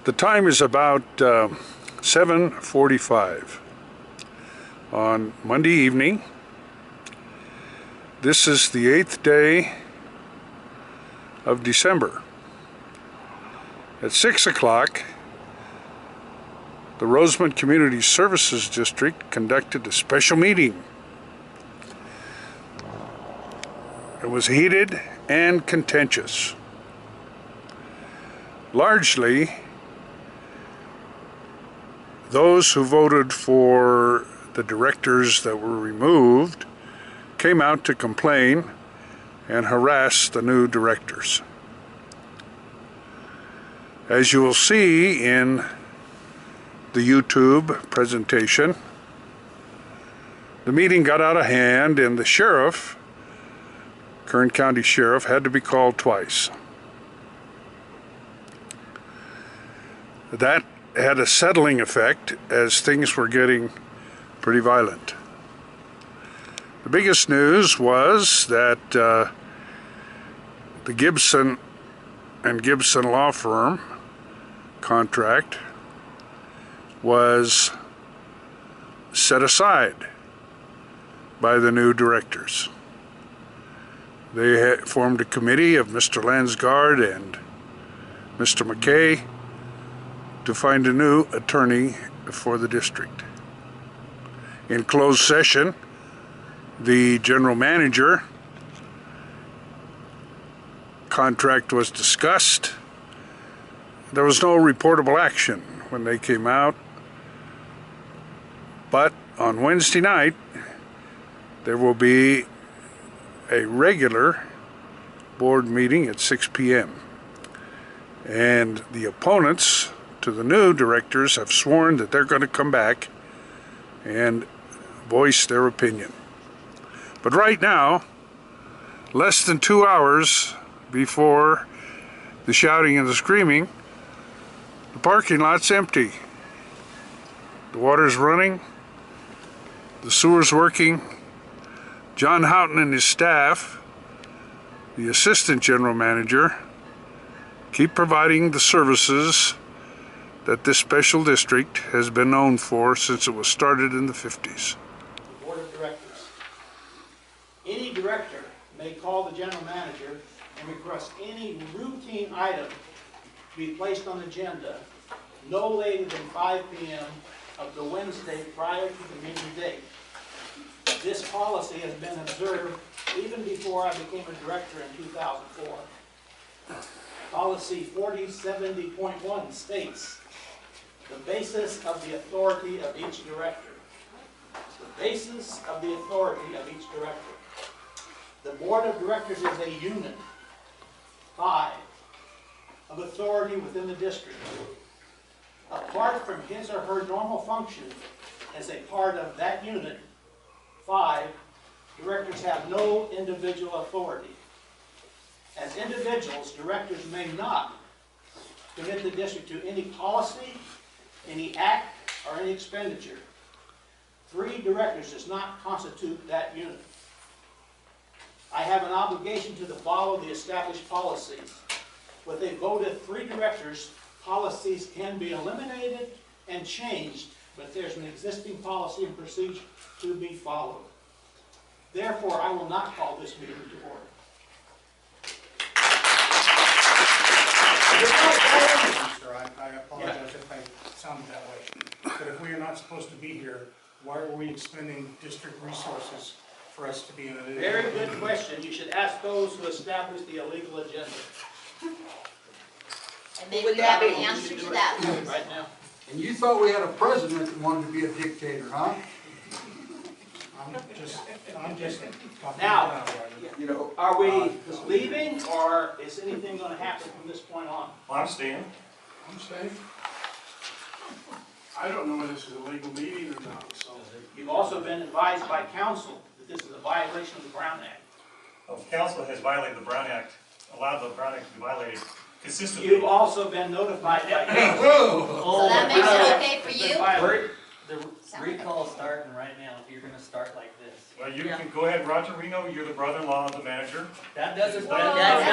The time is about 7:45 on Monday evening. This is the 8th day of December. At 6 o'clock, the Rosamond Community Services District conducted a special meeting. It was heated and contentious. Largely, those who voted for the directors that were removed came out to complain and harass the new directors. As you will see in the YouTube presentation, the meeting got out of hand and the sheriff, Kern County Sheriff, had to be called twice. That had a settling effect as things were getting pretty violent. The biggest news was that the Gibson and Gibson law firm contract was set aside by the new directors. They had formed a committee of Mr. Landsgaard and Mr. MacKay to find a new attorney for the district. In closed session, the general manager contract was discussed. There was no reportable action when they came out, but on Wednesday night there will be a regular board meeting at 6 p.m. and the opponents to the new directors have sworn that they're going to come back and voice their opinion. But right now, less than 2 hours before the shouting and the screaming, the parking lot's empty. The water's running, the sewer's working. John Houghton and his staff, the assistant general manager, keep providing the services that this special district has been known for since it was started in the 50s. The Board of Directors. Any director may call the general manager and request any routine item to be placed on the agenda no later than 5 p.m. of the Wednesday prior to the meeting date. This policy has been observed even before I became a director in 2004. Policy 4070.1 states the basis of the authority of each director. The basis of the authority of each director. The Board of Directors is a unit, 5, of authority within the district. Apart from his or her normal function as a part of that unit, 5, directors have no individual authority. As individuals, directors may not commit the district to any policy, any act, or any expenditure. 3 directors does not constitute that unit. I have an obligation to follow the established policies. With a vote of 3 directors, policies can be eliminated and changed, but there's an existing policy and procedure to be followed. Therefore, I will not call this meeting to order. I apologize if I sounded that way. But if we are not supposed to be here, why are we expending district resources for us to be in a... Very good question. You should ask those who established the illegal agenda. And maybe you have an answer to that. Right now. And you thought we had a president that wanted to be a dictator, huh? I'm just now, you know, are we leaving, or is anything going to happen from this point on? I'm staying. I'm staying. I don't know whether this is a legal meeting or not. So you've also been advised by counsel that this is a violation of the Brown Act. Council has violated the Brown Act, allowed the Brown Act to be violated consistently. You've also been notified by counsel. So that makes it okay for you? The recall is starting right now if you're going to start like this. Well, you can go ahead, Roger Reno, you're the brother-in-law of the manager. That doesn't... That's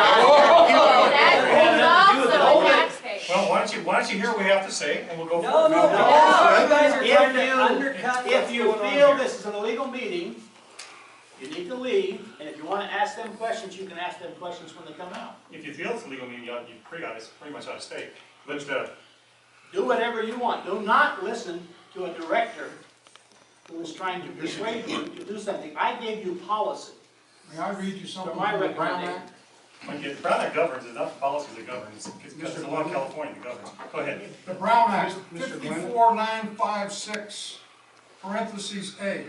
Well, why don't you you hear what we have to say, and we'll go No, forward. no, you guys are trying to If undercut you, if what's you going on feel here. this is an illegal meeting, you need to leave, and if you want to ask them questions, you can ask them questions when they come out. If you feel it's a legal meeting, you pretty much ought to stay. But Do whatever you want. Do not listen to a director who is trying to persuade you to do something. I gave you policy. May I read you something For my from the Brown recommendation. Act? when the Brown Act governs, it's not the policies that govern, it's the law in California that governs. Go ahead. The Brown Act, Mr. Glenn? 54956, parentheses A.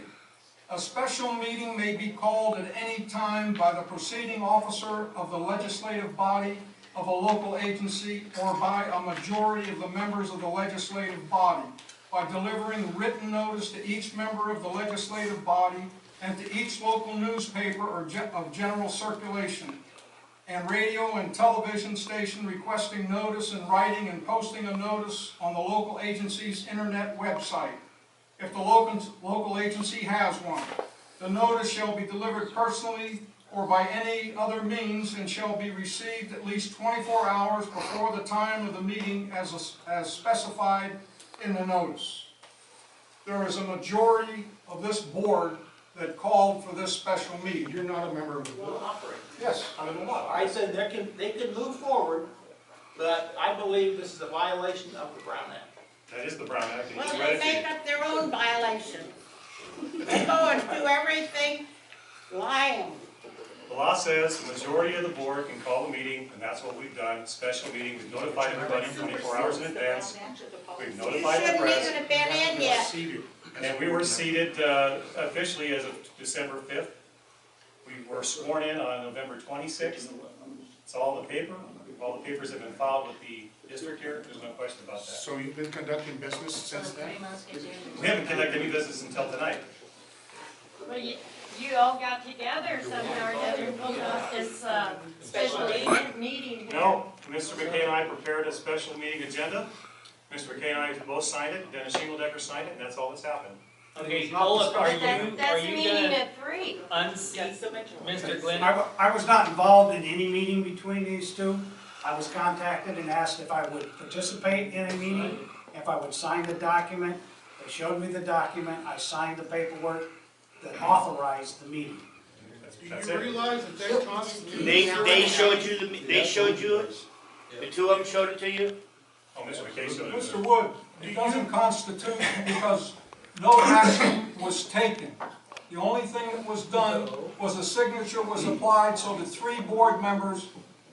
A special meeting may be called at any time by the proceeding officer of the legislative body of a local agency or by a majority of the members of the legislative body by delivering written notice to each member of the legislative body and to each local newspaper or of general circulation, and radio and television station requesting notice in writing and posting a notice on the local agency's internet website, if the local agency has one. The notice shall be delivered personally or by any other means and shall be received at least 24 hours before the time of the meeting as specified in the notice. There is a majority of this board that called for this special meeting. You're not a member of the board. Yes. Under the law. I said they can move forward, but I believe this is a violation of the Brown Act. That is the Brown Act. and Well, you they read it. make up their own violation. They go and do everything lying. The law says the majority of the board can call a meeting, and that's what we've done, special meeting. We've notified everybody 24 hours in advance. We've You notified the shouldn't press. even have been in yet. And we were seated officially as of December 5th. We were sworn in on November 26th. It's all in the paper. All the papers have been filed with the district here. There's no question about that. So you've been conducting business since then? We haven't conducted any business until tonight. Well, you all got together somehow or another and pulled off this special meeting here. No, Mr. MacKay and I prepared a special meeting agenda. Mr. MacKay and I both signed it, Dennis Shingledecker signed it, and that's all that's happened. Okay, Olaf, are That's a you meeting gonna at 3. unseat Mr. Glenn? I was not involved in any meeting between these two. I was contacted and asked if I would participate in a meeting, if I would sign the document. They showed me the document, I signed the paperwork that authorized the meeting. That's Do you it. realize that they constitute? They showed you it? The two of them showed it to you? Oh, Mr. MacKay showed it. Mr. Wood, it doesn't constitute because no action was taken. The only thing that was done was a signature was applied so that 3 board members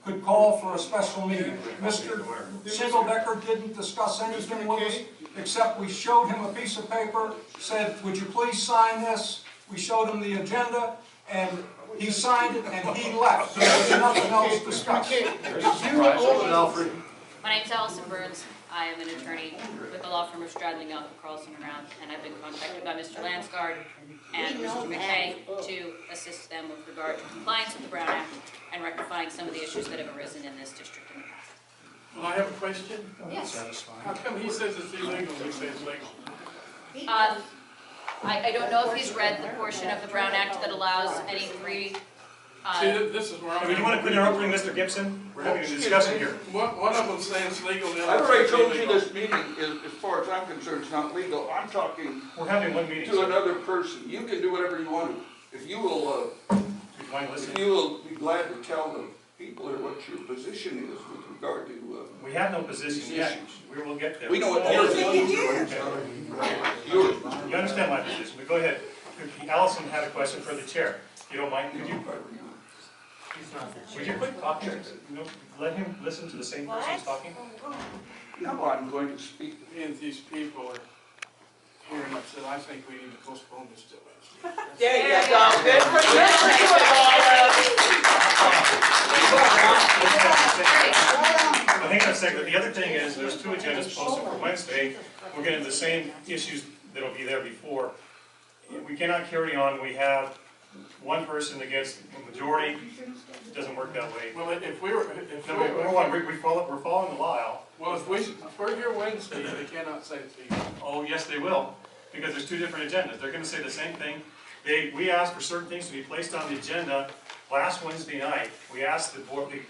could call for a special meeting. Mr. Shingledecker didn't discuss anything with us, except we showed him a piece of paper, said, would you please sign this? We showed him the agenda, and he signed it, and he left. There was nothing else discussed. My name's Allison Burns. I am an attorney with the law firm of Stradling, Alpha, Carlson and Round, and I've been contacted by Mr. Landsgaard and Mr. MacKay to assist them with regard to compliance with the Brown Act and rectifying some of the issues that have arisen in this district in the past. Well, I have a question. Yes. How come he says it's illegal and we say it's legal? I don't know if he's read the portion of the Brown Act that allows any 3. See, this is where I'm. Do you want to put your opening, Mr. Gibson? We're having a discussion here. One of them saying it's legal, the I've other already says told you illegal. this meeting, as far as I'm concerned, is not legal. I'm talking We're having one meeting. to another person. You can do whatever you want to. If you will, Listen. if you will be glad to tell the people here what your position is with regard to We have no position yet. We will get there. We know what yours is. Yours. You understand my position, but go ahead. Allison had a question for the chair. You don't mind, could you? Would you quit talking? Let him listen to the same person who's talking? No, I'm going to speak. And these people are hearing us, and I think we need to postpone this till Wednesday. There you go. Good for you. Hang on a second. The other thing is, there's 2 agendas posted for Wednesday. We're getting the same issues that'll be there before. We cannot carry on. We have one person against the majority. It doesn't work that way. Well, if we were, if No, we're following the law, Al. well, if we're here Wednesday, they cannot say it's legal. Oh, yes, they will, because there's 2 different agendas. They're going to say the same thing. We asked for certain things to be placed on the agenda last Wednesday night. We asked the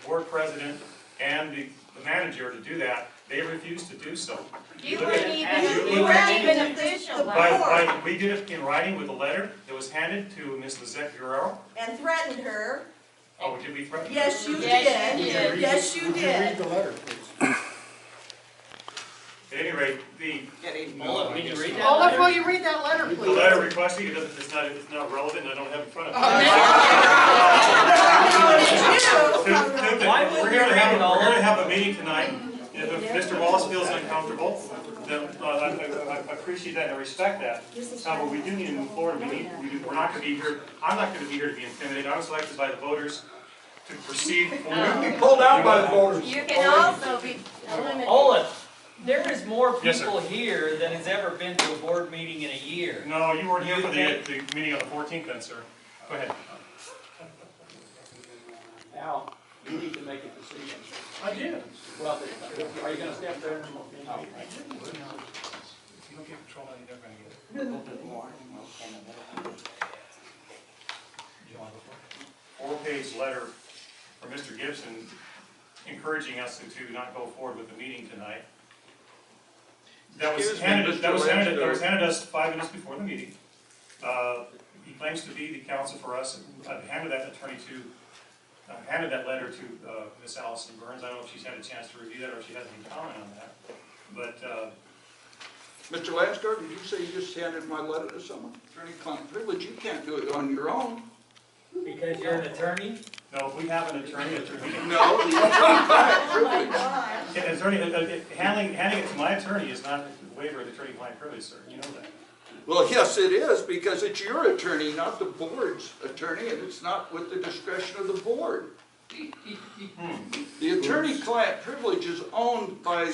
board president and the manager to do that. They refused to do so. You weren't even official. We did it in writing with a letter that was handed to Ms. Lizette Guerrero. And threatened her. Oh, did we threaten? Yes, you did. Yes, you did. Read the letter, please. At any rate, Olaf, can you read that? Olaf, will you read that letter, the please? letter requesting, it's not relevant, and I don't have it in front of me. We're here to have a meeting tonight. If Mr. Wallace feels uncomfortable, then I appreciate that and I respect that. However, we do need to move forward. We're not going to be here. I'm not going to be here to be intimidated. I was elected by the voters to proceed forward. You pulled out by the voters. You can also be eliminated. Olaf, there is more Yes, sir. people here than has ever been to a board meeting in a year. No, you weren't here for the meeting on the 14th then, sir. Go ahead. Al, you need to make a decision. I did. Well, are you gonna step there? No. If you don't get control, you're never gonna get it. 4-page letter from Mr. Gibson encouraging us to not go forward with the meeting tonight. That was handed us 5 minutes before the meeting. He claims to be the counsel for us. I've handed that letter to Miss Allison Burns. I don't know if she's had a chance to review that or if she has any comment on that. But Mr. Landsgaard, did you say you just handed my letter to someone? Attorney-client privilege, you can't do it on your own. Because you're an attorney? no, if we have an attorney, No, the attorney-client privilege. handing it to my attorney is not a waiver of attorney-client privilege, sir. You know that. Well, yes, it is, because it's your attorney, not the board's attorney, and it's not with the discretion of the board. The attorney-client privilege is owned by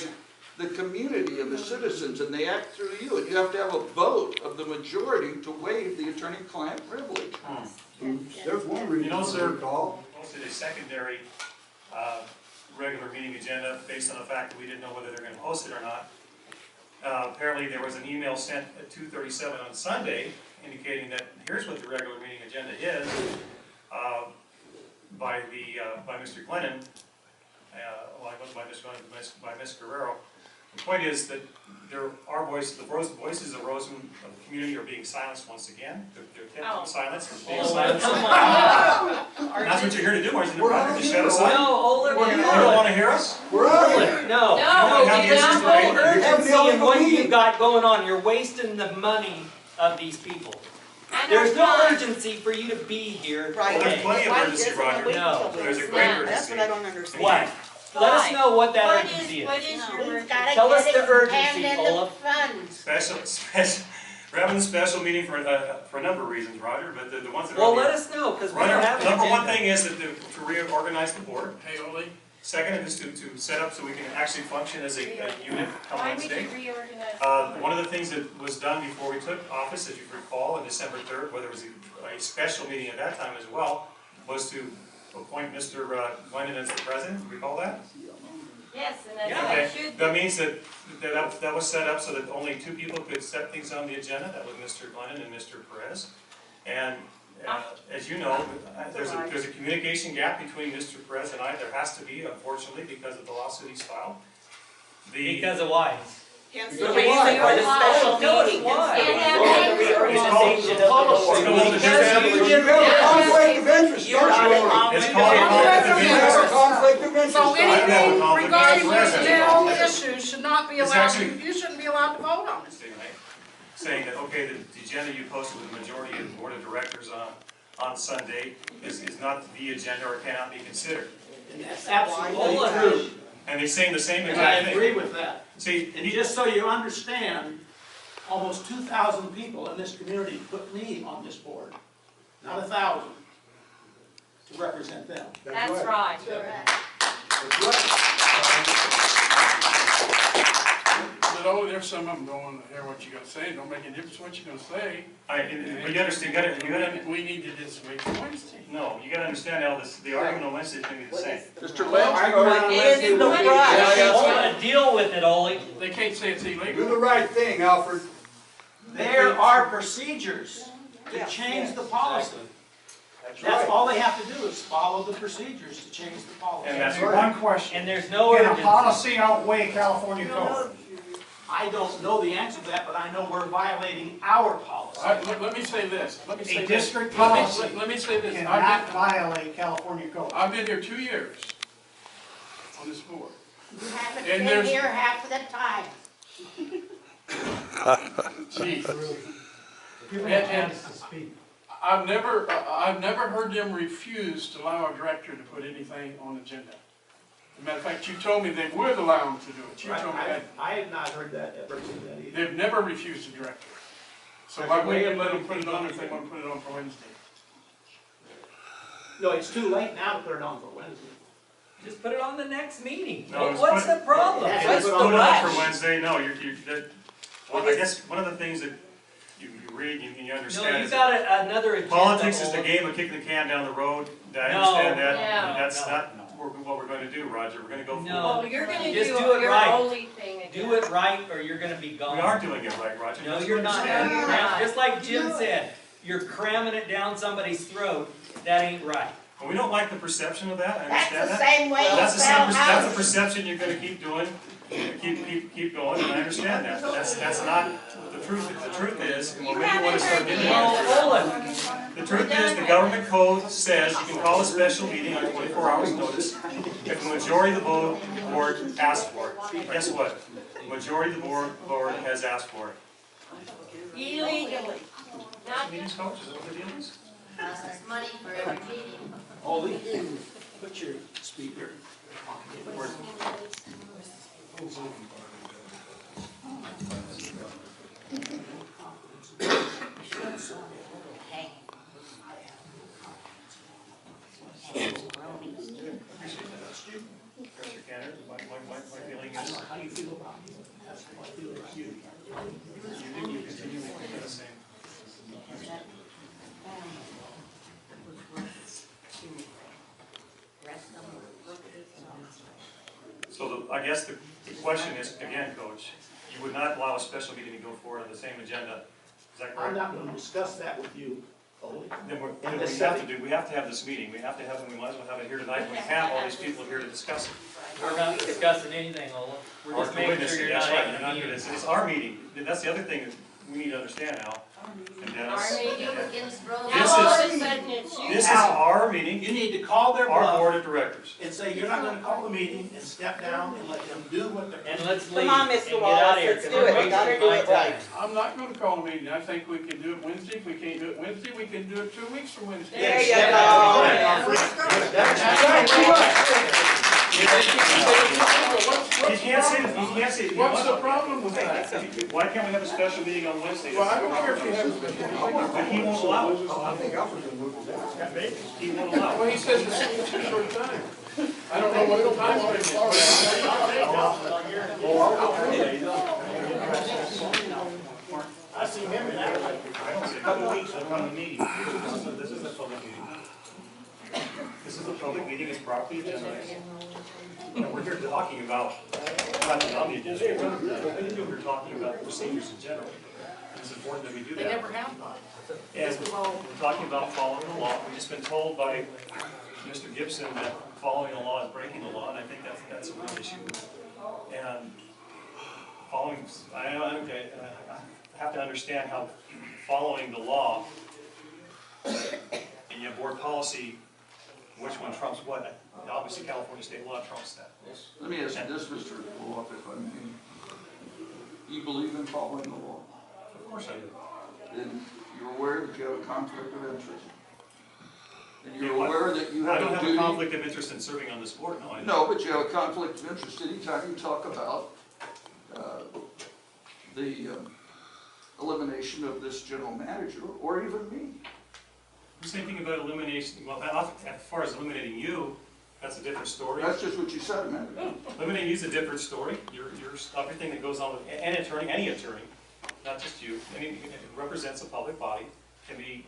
the community and the citizens, and they act through you, and you have to have a vote of the majority to waive the attorney-client privilege. There's one reason. You know, sir, posted a secondary regular meeting agenda based on the fact that we didn't know whether they're going to post it or not. Apparently there was an email sent at 2:37 on Sunday indicating that here's what the regular meeting agenda is by Mr. Glennon, by Ms. Guerrero. The point is that there are voices, the voices of Rosamond, of the community, are being silenced once again. They're kept silenced. That's what you're here to do, aren't you? To shut us up? No, Olaf, you don't want to hear us? We're out. No, you have no urgency in what you've got going on. You're wasting the money of these people. There's no urgency for you to be here. Well, there's plenty of urgency, Roger. No. There's a great urgency. That's what I don't understand. What? Let us know what that urgency is. What is your urgency? Tell us the urgency, Olaf. We're having a special meeting for a number of reasons, Roger, but the ones that are... Well, let us know, because we don't have an Number one agenda. thing is that to reorganize the board. Hey, Oli. Second is to set up so we can actually function as a unit come Why would Wednesday. you reorganize? One of the things that was done before we took office, as you recall, on December 3rd, whether it was a special meeting at that time as well, was to appoint Mr. Glennon as the president. Do you recall that? Yes, and that's what it should be. That means that was set up so that only 2 people could set things on the agenda. That was Mr. Glennon and Mr. Perez. And as you know, there's a communication gap between Mr. Perez and I. There has to be, unfortunately, because of the lawsuit he's filed. Because of why? Hence The the reason reason for the special Tell us meeting. why. The reorganization of the board. You have a conflict of interest, don't you? It's called a conflict of You have a interest. conflict of interest. So anything conflict of regarding interest. these general issues should not be It's allowed, actually- you shouldn't be allowed to vote on it. Saying that, okay, the agenda you posted with the majority of the board of directors on Sunday is not the agenda or cannot be considered. And that's absolutely true. And they're saying the same And I exact thing. agree with that. See, And just so you understand, almost 2,000 people in this community put me on this board, not 1,000, to represent them. That's right. But Oli, there's some of them don't want to hear what you're going to say. Don't make a difference what you're going to say. but you understand, We need to just wait for Wednesday. no, you gotta understand, Al, the argument on Wednesday is gonna be the same. Mr. Argument is the I right. want to deal with it, Oli. They can't say it's illegal. Do the right thing, Alfred. There are procedures to change the policy. That's all they have to do is follow the procedures to change the policy. And that's One question. And there's no Can a urgency. policy outweigh California code? I don't know the answer to that, but I know we're violating our policy. Let me say this, let me say A this. district Let me- policy Let me say this. cannot violate California code. I've been here 2 years on this board. You haven't And been there's- here half of the time. Jeez. And I've never heard them refuse to allow a director to put anything on the agenda. As a matter of fact, you told me they would allow them to do it. You told me that. I have not heard that, ever seen that either. They've never refused a director. So why wouldn't you let them put it on if they want to put it on for Wednesday? No, it's too late now to put it on for Wednesday. Just put it on the next meeting. No, it's What's the problem? That's What's what the Put it on for rush? Wednesday, no, well, I guess one of the things that you read and you No, understand you is got another agenda. politics is the Olaf. game of kicking the can down the road. I No. understand that. Yeah. That's No. not what we're going to do, Roger. We're going to go No. Oh, forward. you're gonna Just do do it your right. holy thing again. Do it right or you're gonna be gone. We are doing it right, Roger. No, Just you're not. understand. No, you're not. Just like Jim said, you're cramming it down somebody's throat. That ain't right. Well, we don't like the perception of that, I That's understand the that. same way you That's the sell same, that's a houses. perception you're gonna keep doing, keep going, and I understand that, but that's not the truth. The truth is, and maybe you wanna start getting Well, Olaf, the truth is, the government code says you can call a special meeting on 24 hours notice if the majority of the board asks for it. Guess what? The majority of the board has asked for it. Illegally. Not Meetings, coach, is that what the deal is? Costs us money for every meeting. Ollie, put your speaker. Hey. Mr. Cantor, my feeling is, How do you feel about it? That's how I feel about you. you continue making the same. So I guess the question is, again, Coach, you would not allow a special meeting to go forward on the same agenda, is that I'm correct? not gonna discuss that with you, Ollie. Then In we this have to setting. we have to have this meeting, we have to have it, we might as well have it here tonight, we have all these people here to discuss it. we're not discussing anything, Olaf. We're Or just to making witness sure it, you're that's not right, having you're a not meeting. gonna, it's our meeting, that's the other thing that we need to understand now. And Dennis, Our meeting begins from. This Now all is- of a sudden it's you. this is our meeting, You need to call their our bluff board of directors. and say, you're not gonna call the meeting, and step down and let them do what they're. And let's leave. on, Mr. And get Wallace, out of here, let's 'cause do we're it. We wasting gotta do my it right. time. I'm not gonna call a meeting. I think we can do it Wednesday. If we can't do it Wednesday, we can do it 2 weeks from Wednesday. There you Yeah. go. You can't say. What's the problem with that? Why can't we have a special meeting on Wednesday? Well, I don't care if you have a special meeting. But he won't allow it. He won't allow it. Well, he says it's too short time. I don't know what the time frame I see him in that, like, a couple weeks from the meeting. This is a public meeting. This is a public meeting, it's properly agendized. And we're here talking about, not on the agenda, we're talking about procedures in general. And it's important that we do They that. never have. And we're talking about following the law. We've just been told by Mr. Gibson that following the law is breaking the law, and I think that's a real issue. And following, I have to understand how following the law, and you have board policy, which one trumps what? Obviously, California state law trumps that. Let me ask you this, Mr. Olaf, if I may. You believe in following the law? Of course I do. Then you're aware that you have a conflict of interest? And You you're know what? aware that you I have don't a have a duty? conflict of interest in serving on this board, no, I don't. No, but you have a conflict of interest anytime you talk about the elimination of this general manager, or even me. The same thing about elimination, well, as far as eliminating you, that's a different story. That's just what you said a minute ago. Eliminating you is a different story. Everything that goes on with any attorney, not just you, it represents a public body, can be,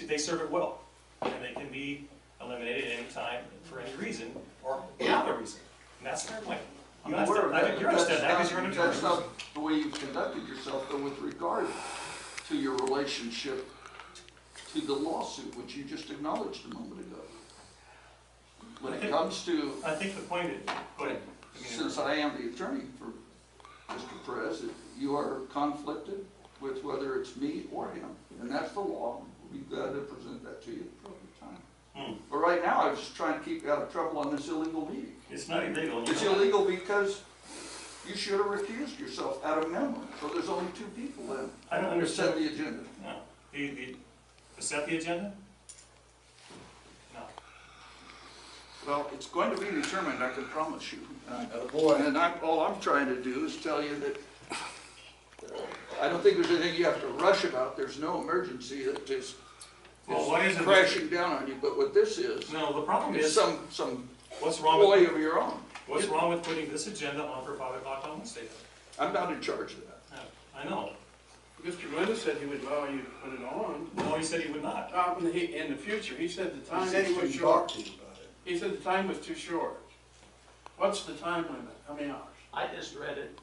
they serve it well. And they can be eliminated at any time for any reason, or without a reason. And that's their point. You understand that because you're an attorney. That's not the way you've conducted yourself, though, with regard to your relationship to the lawsuit, which you just acknowledged a moment ago. When it comes to, I think the point is, go ahead. since I am the attorney for Mr. Perez, you are conflicted with whether it's me or him, and that's the law. We'll be glad to present that to you at the appropriate time. But right now, I was just trying to keep you out of trouble on this illegal meeting. It's not illegal. It's illegal because you should have recused yourself out of memo. So there's only two people then. I don't to set understand. the agenda. No. To set the agenda? No. Well, it's going to be determined, I can promise you. And all I'm trying to do is tell you that I don't think there's anything you have to rush about. There's no emergency that is crashing down on you. But what this is, no, the problem is some what's wrong ploy with of your own. What's wrong with putting this agenda on for 5 o'clock on Wednesday? I'm not in charge of that. I know. Mr. Glenda said he would allow you to put it on. No, he said he would not. In the future, he said the time He said he was would too talk short. to you about it. He said the time was too short. What's the time limit? How many hours? I just read it.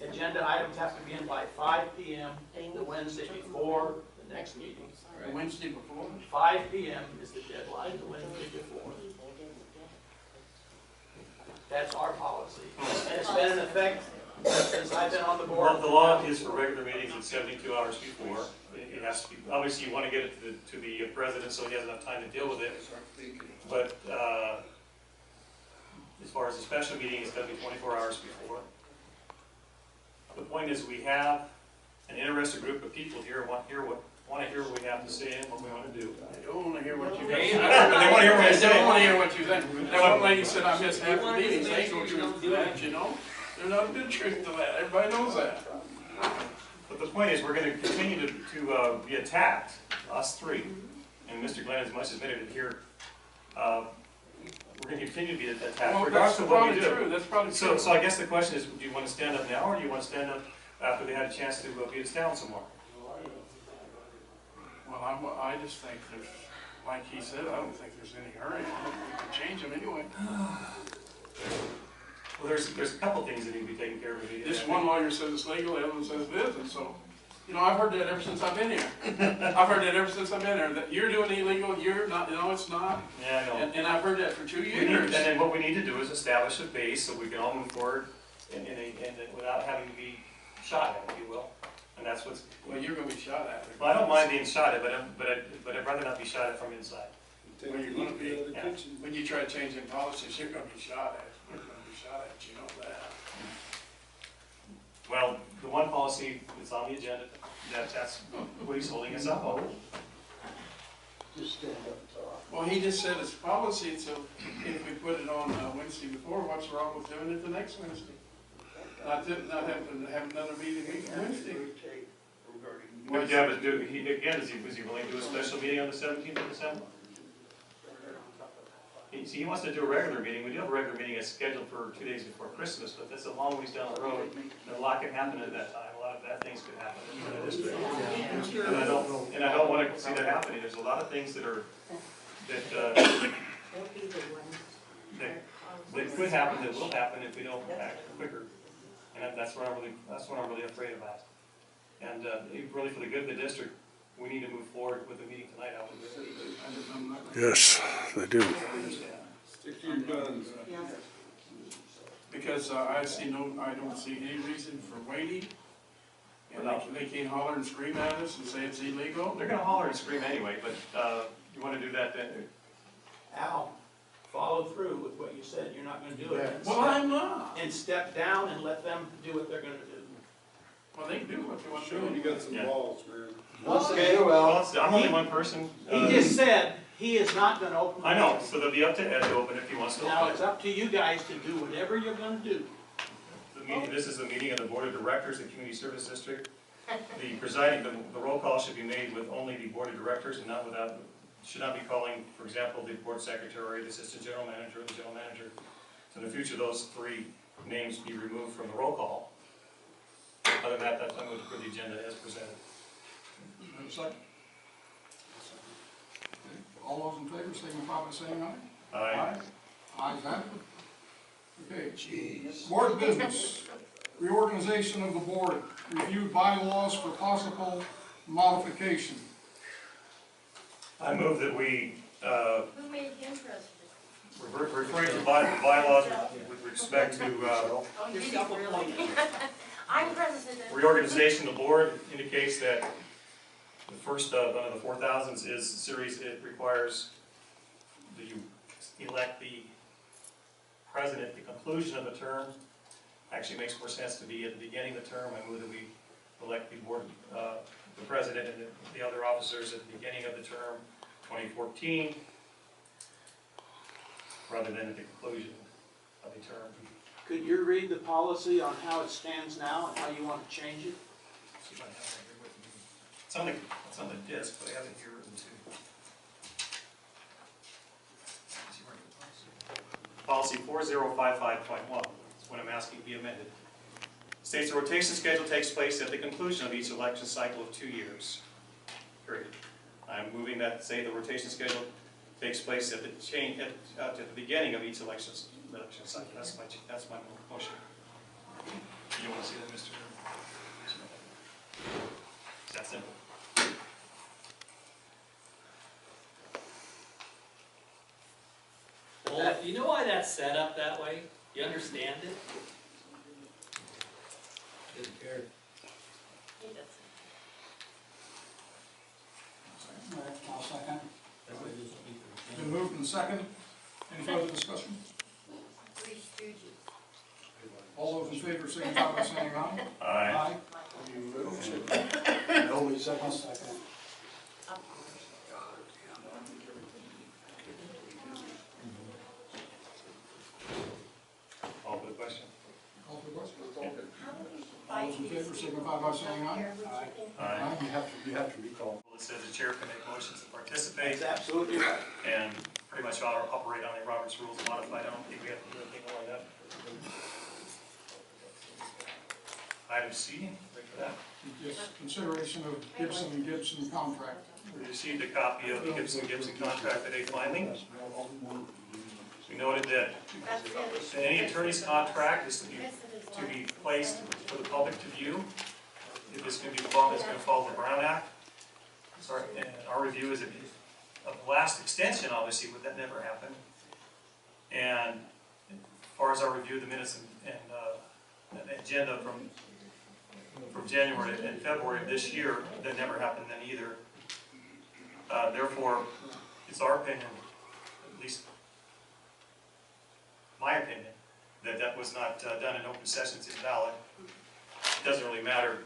Agenda items have to be in by 5 p.m. the Wednesday before the next meeting. The Wednesday before? 5 p.m. is the deadline, the Wednesday before. That's our policy. And it's been in effect since I've been on the board. Well, the law is for regular meetings at 72 hours before. It has to be, obviously you want to get it to the president so he has enough time to deal with it. But as far as a special meeting, it's got to be 24 hours before. The point is we have an interested group of people here who want to hear what we have to say and what we want to do. They don't want to hear what you They say. want to hear what I say. They don't want to hear what you think. That one lady said, I missed half the meetings. They ain't no truth to that, you know? There's no good truth to that. Everybody knows that. But the point is, we're going to continue to be attacked, us three, and Mr. Glenn as much admitted it here. We're going to continue to be attacked, Well, regardless that's of what we probably do. true. That's probably true. So I guess the question is, do you want to stand up now, or do you want to stand up after they had a chance to beat us down some more? Well, I just think there's, like he said, I don't think there's any hurry. I think we can change them anyway. Well, there's a couple things that need to be taken care of. This one lawyer says it's legal, the other one says it isn't, so, you know, I've heard that ever since I've been here. I've heard that ever since I've been here, that you're doing illegal, you're not, no, it's not. Yeah, I know. And I've heard that for 2 years. And then what we need to do is establish a base so we can all move forward and without having to be shot at, if you will. And that's what's. Well, you're going to be shot at. Well, I don't mind being shot at, but I'd rather not be shot at from inside. Well, you're going to be, when you try changing policies, you're going to be shot at. You're going to be shot at, you know that. Well, the one policy that's on the agenda, that's what he's holding us up on. Just stand up and talk. Well, he just said it's policy, so if we put it on Wednesday before, what's wrong with doing it the next Wednesday? Not having to have another meeting Wednesday. What job is do, was he willing to do a special meeting on the 17th of December? He wants to do a regular meeting. We do have a regular meeting that's scheduled for 2 days before Christmas, but that's a long ways down the road. And a lot can happen at that time. A lot of bad things could happen in the district. And I don't want to see that happening. There's a lot of things that could happen, that will happen if we don't act quicker. And that's what I'm really afraid about. And really for the good of the district, we need to move forward with the meeting tonight. Yes, they do. Stick to your guns. Because I don't see any reason for waiting. And they can't holler and scream at us and say it's illegal. They're gonna holler and scream anyway, but you wanna do that then? Al, follow through with what you said. You're not going to do it. Well, I'm not. And step down and let them do what they're going to do. Well, they can do what they want to do. You got some balls, man. Okay, well, I'm only one person. He just said he is not going to open. I know, so it'll be up to Ed to open if he wants to. Now it's up to you guys to do whatever you're going to do. This is the meeting of the Board of Directors of the Community Service District. The roll call should be made with only the Board of Directors and not without, should not be calling, for example, the Board Secretary, the Assistant General Manager, or the General Manager. So in the future, those three names be removed from the roll call. Other than that, I'm going to put the agenda as presented. Second. All those in favor, signify by saying aye. Aye. Ayes have it. Okay. Board business. Reorganization of the board. Review bylaws for possible modification. I move that we, Who made him president? referring to bylaws with respect to Oh, you did really? I'm president. reorganization of the board, indicates that the first of one of the 4000s is series, it requires that you elect the president at the conclusion of the term. Actually makes more sense to be at the beginning of the term. I move that we elect the board, the president and the other officers at the beginning of the term, 2014, rather than at the conclusion of the term. Could you read the policy on how it stands now and how you want to change it? See if I have it here with me. It's on the disc, but I have it here written too. Policy 4055.1 is what I'm asking to be amended. States the rotation schedule takes place at the conclusion of each election cycle of 2 years. Period. I'm moving that, say the rotation schedule takes place at the beginning of each election cycle. That's my motion. You want to see that, Mr. It's that simple. Well, you know why that's set up that way? You understand it? Didn't care. He doesn't. All right, I'll second. Been moved and seconded. Any further discussion? Three stooges. All those in favor signify by saying aye. Aye. You moved it. Nobody second. Second. Call for the question. Call for the question. How do we All fight those in these favor signify by saying aye. Aye. You have to recall. Well, it says the chair can make motions to participate That's absolutely right. and pretty much operate on the Robert's Rules modified. I don't think we have to do anything more like that. Item C, wait for that. Just consideration of Gibson and Gibson contract. We received a copy of the Gibson contract today finally. We noted that any attorney's contract is to be placed for the public to view. If it's going to follow the Brown Act. Sorry, and our review is of the last extension, obviously, but that never happened. And as far as our review of the minutes and agenda from January and February of this year, that never happened then either. Therefore, it's our opinion, at least my opinion, that that was not done in open session. It's invalid. It doesn't really matter.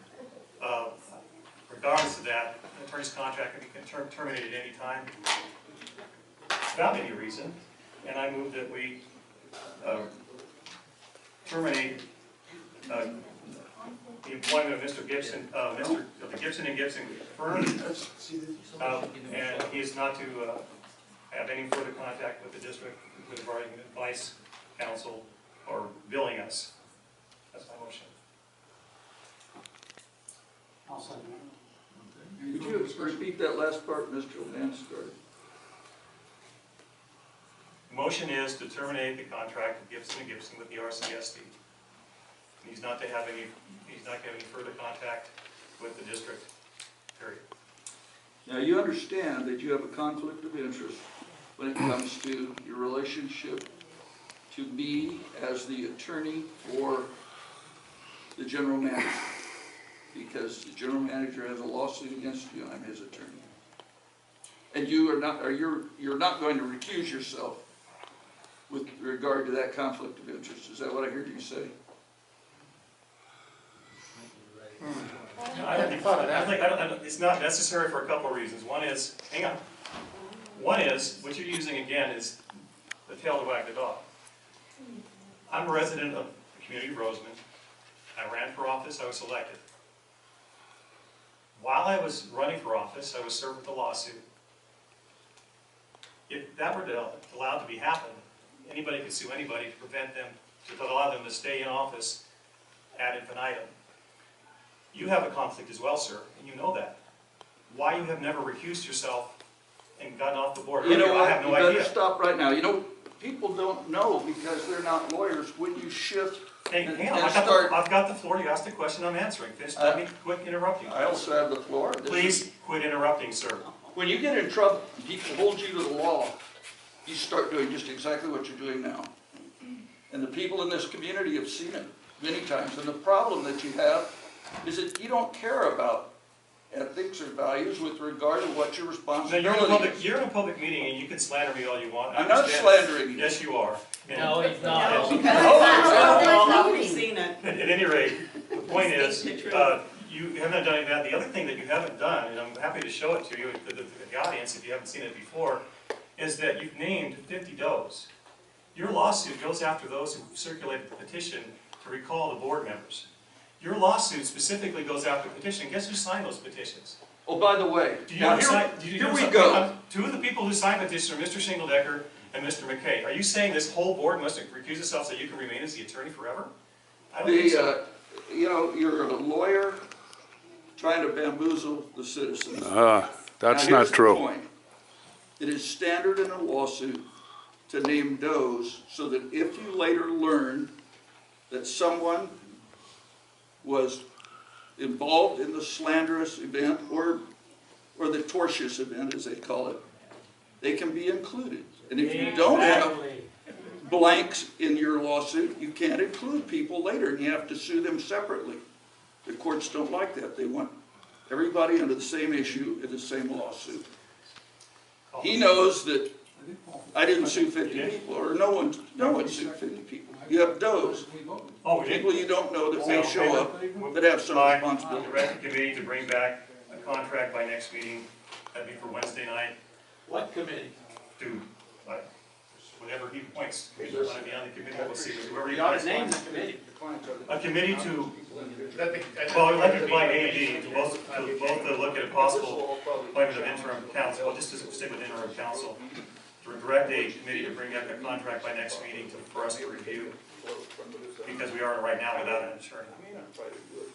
Regardless of that, an attorney's contract can be terminated at any time without any reason. And I move that we terminate the employment of Mr. Gibson, of the Gibson and Gibson firm, and he is not to have any further contact with the district with regarding advice, counsel, or billing us. That's my motion. I'll second it. Could you repeat that last part, Mr. Landsgaard? The motion is to terminate the contract of Gibson and Gibson with the RCSD. He's not to have any further contact with the district, period. Now, you understand that you have a conflict of interest when it comes to your relationship to me as the attorney for the general manager, because the general manager has a lawsuit against you and I'm his attorney. And you are not, you're not going to recuse yourself with regard to that conflict of interest. Is that what I heard you say? It's not necessary for a couple of reasons. One is, hang on. One is, what you're using again is the tail to wag the dog. I'm a resident of the community of Rosamond. I ran for office, I was elected. While I was running for office, I was served with a lawsuit. If that were allowed to be happen, anybody could sue anybody to prevent them, to allow them to stay in office ad infinitum. You have a conflict as well, sir, and you know that. Why you have never recused yourself and gotten off the board? You know what? I have no You better idea. stop right now. You know, people don't know because they're not lawyers. When you shift Hey, and hang on, I've got the floor. You asked the question, I'm answering. Just let me quit interrupting. I also have the floor. Please quit interrupting, sir. When you get in trouble, people hold you to the law, you start doing just exactly what you're doing now. And the people in this community have seen it many times. And the problem that you have is that you don't care about ethics or values with regard to what your responsibility is. You're in a public meeting and you can slander me all you want. I'm not slandering you. Yes, you are. No, he's not. We've seen it. At any rate, the point is, you haven't done any of that. The other thing that you haven't done, and I'm happy to show it to you, the audience, if you haven't seen it before, is that you've named 50 does. Your lawsuit goes after those who circulated the petition to recall the board members. Your lawsuit specifically goes after the petition. Guess who signed those petitions? Oh, by the way, Here we go. Two of the people who signed petitions are Mr. Shingledecker and Mr. MacKay. Are you saying this whole board must recuse itself so you can remain as the attorney forever? I don't think so. You know, you're a lawyer trying to bamboozle the citizens. That's Now, not true. Here's the point. It is standard in a lawsuit to name does so that if you later learn that someone was involved in the slanderous event or the tortious event, as they call it, they can be included. And if you don't have blanks in your lawsuit, you can't include people later, and you have to sue them separately. The courts don't like that. They want everybody under the same issue in the same lawsuit. He knows that I didn't sue 50 people, or no one sued 50 people. You have does. People you don't know that may show up that have some responsibility. Direct the committee to bring back a contract by next meeting. That'd be for Wednesday night. What committee? Whenever he appoints, he's going to be on the committee. We'll see whoever he You ought appoints. to name the committee. A committee to, well, we'd like to combine A and D to both look at a possible appointment of interim counsel, well, just to stick with interim counsel, to direct a committee to bring up a contract by next meeting for us to review, because we are right now without an attorney.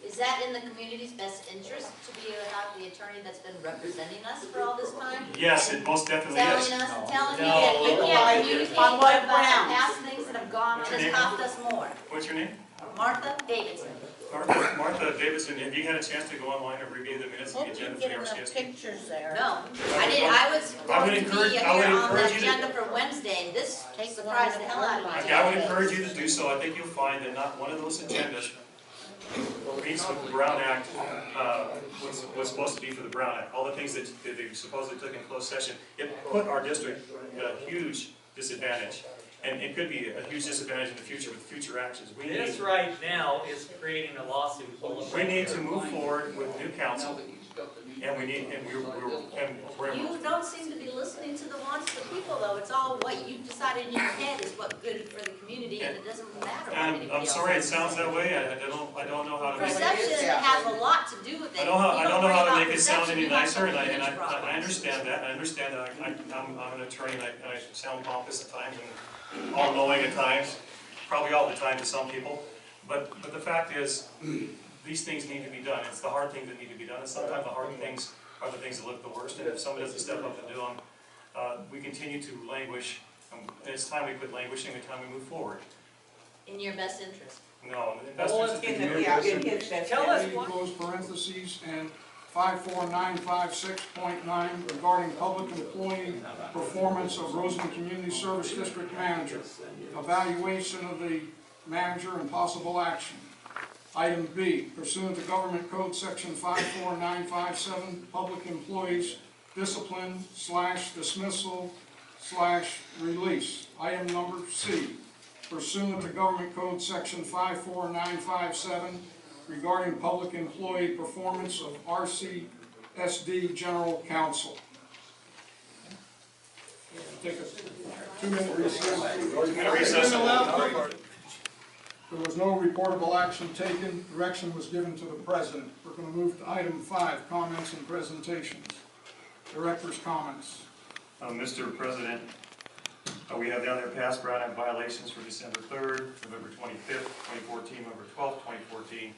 Is that in the community's best interest to be without the attorney that's been representing us for all this time? Yes, it most definitely is. Telling me that we can't communicate On what about grounds? past things that have gone on, has cost us more. What's your name? Martha Davidson. Martha Davidson, have you had a chance to go online and review the minutes of the agenda for the RCSD? Pictures there. No, I didn't. I was going to be here on the agenda for Wednesday, and this surprised the hell out of me. Okay, I would encourage you to do so. I think you'll find that not one of those agendas meets what the Brown Act was supposed to be for the Brown Act. All the things that they supposedly took in closed session, it put our district at a huge disadvantage. And it could be a huge disadvantage in the future with future actions. This right now is creating a lawsuit full of. We need to move forward with new counsel, and we need, and we're. You don't seem to be listening to the wants of the people, though. It's all what you decided in your head is what's good for the community, and it doesn't matter what anybody I'm else sorry it says. sounds that way. I don't know how to make it. Perception has a lot to do with it. I don't know worry how to about make it sound perception, any you have nicer, and image I problems. understand that. I understand that I'm an attorney, and I sound pompous at times and all-knowing at times, probably all the time to some people. But the fact is, these things need to be done. It's the hard things that need to be done, and sometimes the hard things are the things that look the worst. And if somebody doesn't step up and do them, we continue to languish. And it's time we quit languishing. It's time we move forward. In your best interest. No, investors. Tell us Committee close parentheses and 54956.9 regarding public employee performance of Rosamond Community Service District Manager. Evaluation of the manager and possible action. Item B, pursuant to Government Code Section 54957, public employees discipline / dismissal / release. Item number C, pursuant to Government Code Section 54957, regarding public employee performance of RCSD General Counsel. Take a 2-minute recess. There was no reportable action taken. Direction was given to the President. We're going to move to item 5, comments and presentations. Director's comments. Mr. President, we have down there past Brown Act violations for December 3rd, November 25th, 2014, November 12th, 2014,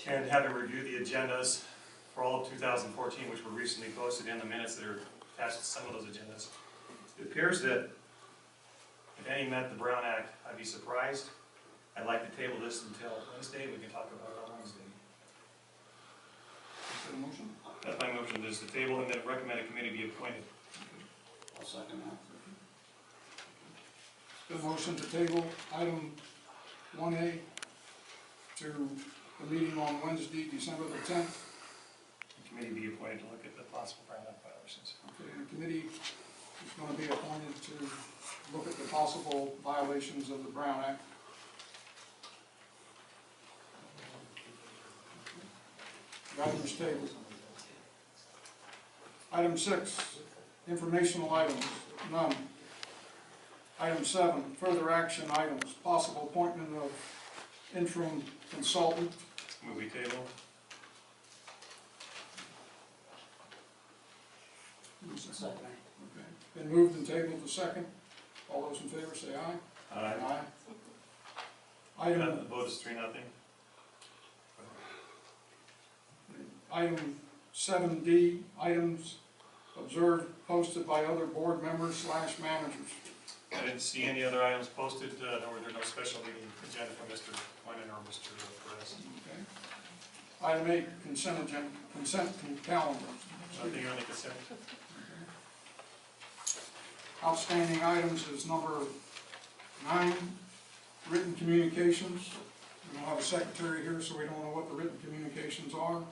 and having reviewed the agendas for all of 2014, which were recently posted in the minutes that are attached to some of those agendas. It appears that if any met the Brown Act, I'd be surprised. I'd like to table this until Wednesday. We can talk about it on Wednesday. the motion? That's my motion, is the table and then recommend a committee be appointed. I'll second that. The motion to table item 1A to the meeting on Wednesday, December the 10th. The committee be appointed to look at the possible Brown Act violations. Okay, the committee is going to be appointed to look at the possible violations of the Brown Act. The item is tabled. Item 6, informational items, none. Item 7, further action items, possible appointment of interim consultant. Move we table. Second. Okay. Been moved and tabled to second. All those in favor say aye. Aye. Item, The vote is 3-0. item 7D, items observed posted by other board members / managers. I didn't see any other items posted, nor were there no special meeting agenda from Mr. Quinen or Mr. Perez. Okay. Item 8, consent calendar. Nothing on the consent. Outstanding items is number 9, written communications. We don't have a secretary here, so we don't know what the written communications are.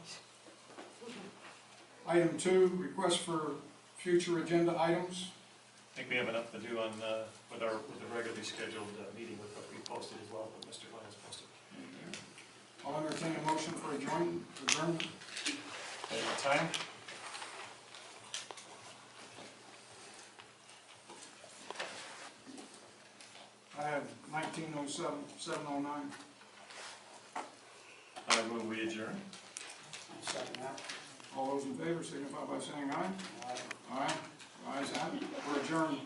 Item 2, request for future agenda items. I think we have enough to do on, with the regularly scheduled meeting with what we posted as well, what Mr. Quinen has posted. Okay. I'll entertain a motion for adjournment. Any time? I have 1907, 709. I move we adjourn. Second that. All those in favor signify by saying aye. Aye. Ayes have it. We're adjourned.